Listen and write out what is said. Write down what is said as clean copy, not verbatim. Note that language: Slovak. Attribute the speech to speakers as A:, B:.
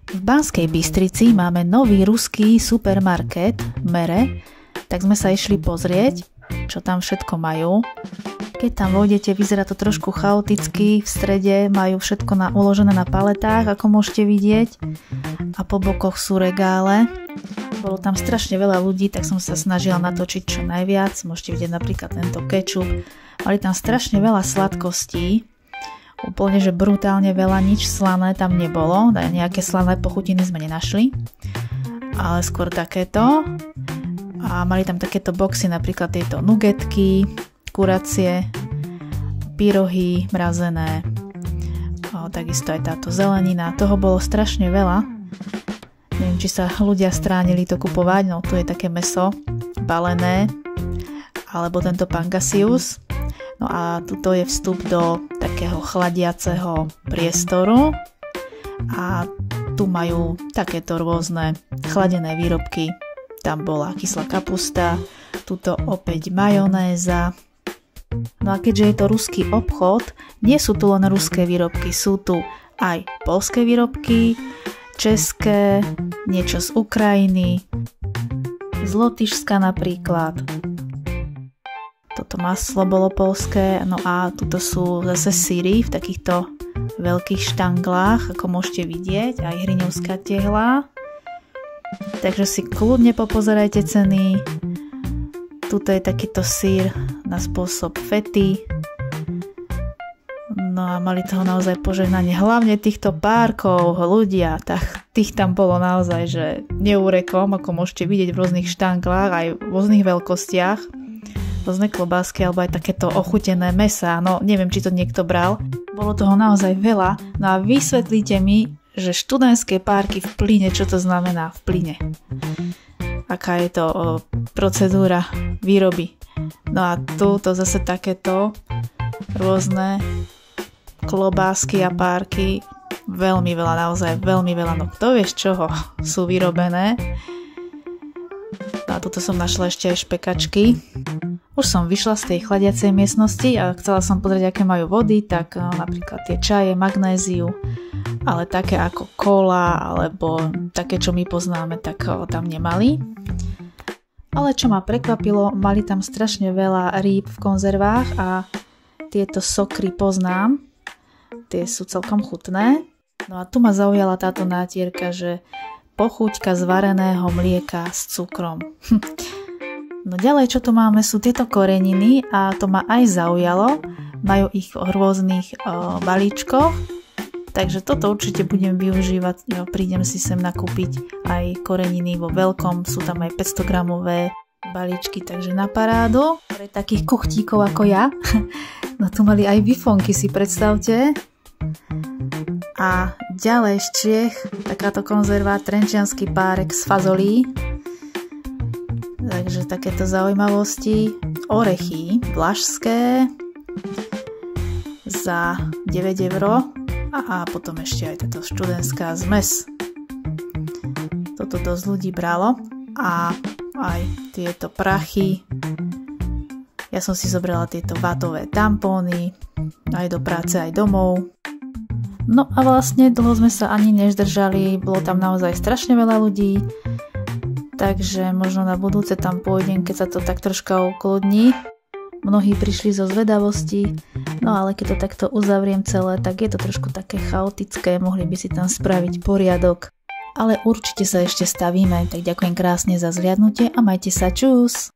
A: V Banskej Bystrici máme nový ruský supermarket Mere, tak sme sa išli pozrieť, čo tam všetko majú. Keď tam vojdete, vyzerá to trošku chaoticky, v strede majú všetko uložené na paletách, ako môžete vidieť, a po bokoch sú regále. Bolo tam strašne veľa ľudí, tak som sa snažila natočiť čo najviac. Môžete vidieť napríklad tento kečup. Mali tam strašne veľa sladkostí, úplne, že brutálne veľa, nič slané tam nebolo, nejaké slané pochutiny sme nenašli, ale skôr takéto. A mali tam takéto boxy, napríklad tieto nugetky, kuracie, pyrohy mrazené, takisto aj táto zelenina. Toho bolo strašne veľa. Neviem, či sa ľudia stránili to kupovať, no tu je také mäso balené, alebo tento pangasius. No a tuto je vstup do takého chladiaceho priestoru a tu majú takéto rôzne chladené výrobky. Tam bola kyslá kapusta, tuto opäť majonéza. No a keďže je to ruský obchod, nie sú tu len ruské výrobky, sú tu aj poľské výrobky, české, niečo z Ukrajiny, z Lotyšska napríklad. Toto maslo bolo poľské, no a tuto sú zase syry v takýchto veľkých štanglách, ako môžete vidieť, aj hriňovská tehla. Takže si kľudne popozerajte ceny. Tuto je takýto syr na spôsob fety. No a mali toho naozaj požehnanie, hlavne týchto párkov, ľudia, tak tých tam bolo naozaj, že neúrekom, ako môžete vidieť v rôznych štanglách, aj v rôznych veľkostiach. Rôzne klobásky alebo aj takéto ochutené mäsa, no neviem, či to niekto bral. Bolo toho naozaj veľa, no a vysvetlite mi, že študentské párky v plyne, čo to znamená v plyne? Aká je to procedúra výroby? No a tu to zase takéto rôzne klobásky a párky, veľmi veľa, naozaj veľmi veľa, no kto vie z čoho sú vyrobené. No a tuto som našla ešte aj špekačky. Už som vyšla z tej chladiacej miestnosti a chcela som pozrieť, aké majú vody, tak napríklad tie čaje, magnéziu, ale také ako kola alebo také, čo my poznáme, tak tam nemali. Ale čo ma prekvapilo, mali tam strašne veľa rýb v konzervách a tieto sokry poznám, tie sú celkom chutné. No a tu ma zaujala táto nátierka, že pochuťka z vareného mlieka s cukrom. No ďalej, čo tu máme, sú tieto koreniny a to ma aj zaujalo. Majú ich v rôznych balíčkoch, takže toto určite budem využívať. Prídem si sem nakúpiť aj koreniny vo veľkom, sú tam aj 500 gramové balíčky, takže na parádu. Pre takých kuchtíkov ako ja. No tu mali aj bifonky, si predstavte. A ďalej z Čiech takáto konzerva, trenčiansky párek z fazolí. Takže takéto zaujímavosti. Orechy vlašské za 9 € a potom ešte aj táto študentská zmes. Toto dosť ľudí bralo a aj tieto prachy. Ja som si zobrala tieto vatové tampóny aj do práce, aj domov. No a vlastne dlho sme sa ani nezdržali, bolo tam naozaj strašne veľa ľudí, takže možno na budúce tam pôjdem, keď sa to tak troška ukludní. Mnohí prišli zo zvedavosti, no ale keď to takto uzavriem celé, tak je to trošku také chaotické, mohli by si tam spraviť poriadok. Ale určite sa ešte stavíme, tak ďakujem krásne za zhliadnutie a majte sa, čus!